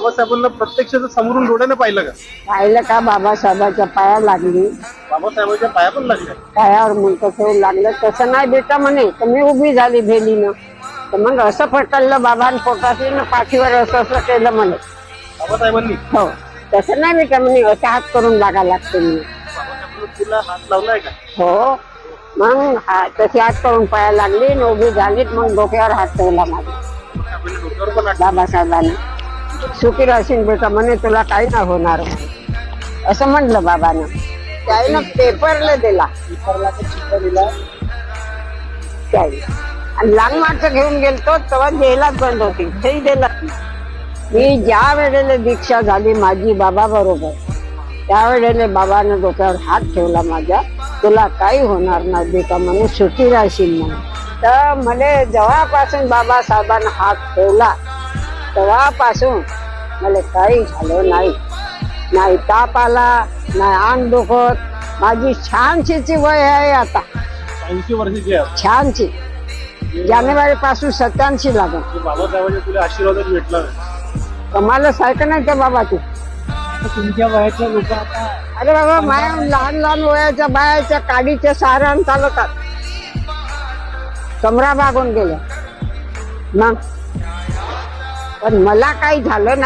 बाबासाहेबांना प्रत्यक्ष समोरून डोळ्याने पाहिलं का? पाहिलं का बाबासाहेबाच्या पाया लागली, बाबासाहेबांच्या पाया पण लागल्या. पायावर मुलग ठेवून लागलं. तसं नाही बेटा म्हणे, तर मी उभी झाली भेलीनं. तर मग असं फटकलं बाबांनी पोटात पाठीवर असं असं केलं म्हणे. बाबासाहेबांनी हो, तसं नाही बेटा म्हणे, असं हात करून लागा लागते म्हणे. तुला हात लावलाय का? हो, मग तशी हात करून पाया लागली आणि उभी झाली. मग डोक्यावर हात ठेवला माझ्या डोक्यावर पण हात. बाबासाहेबांनी. सुखी राहशील बेटा म्हणे, तुला काही नाही होणार म्हणे, असं म्हटलं बाबानं. त्यानं पेपरला दिला, आणि लहान माणसं घेऊन गेलतो तेव्हा जेलात बंद होती, तेही दिलं. मी ज्या वेळेला दीक्षा झाली माझी बाबा बरोबर, त्यावेळेला बाबानं डोक्यावर हात ठेवला माझ्या. तुला काही होणार नाही बेटा म्हणे, सुखी राहशील म्हणे. तर मला जेव्हापासून बाबासाहेबांना हात ठेवला तेव्हापासून मला काही झालं नाही. नाही ताप आला, नाही अंग दुखत. माझी छानशी वय आहे आता, 80 वर्षाची आहे. छानशी. जानेवारी पासून 87 लागत. बाबासाहेबांचे तुला आशीर्वाद भेटला. कमालच आहे का नाही त्या बाबा तू? तुमच्या वयाच्या लोक आता, अरे बाबा, माया लहान लहान वयाच्या बायाच्या काडीच्या सहाऱ्यानं चालवतात. कमरा भागून गेल्या मग, पण मला काही झालं नाही.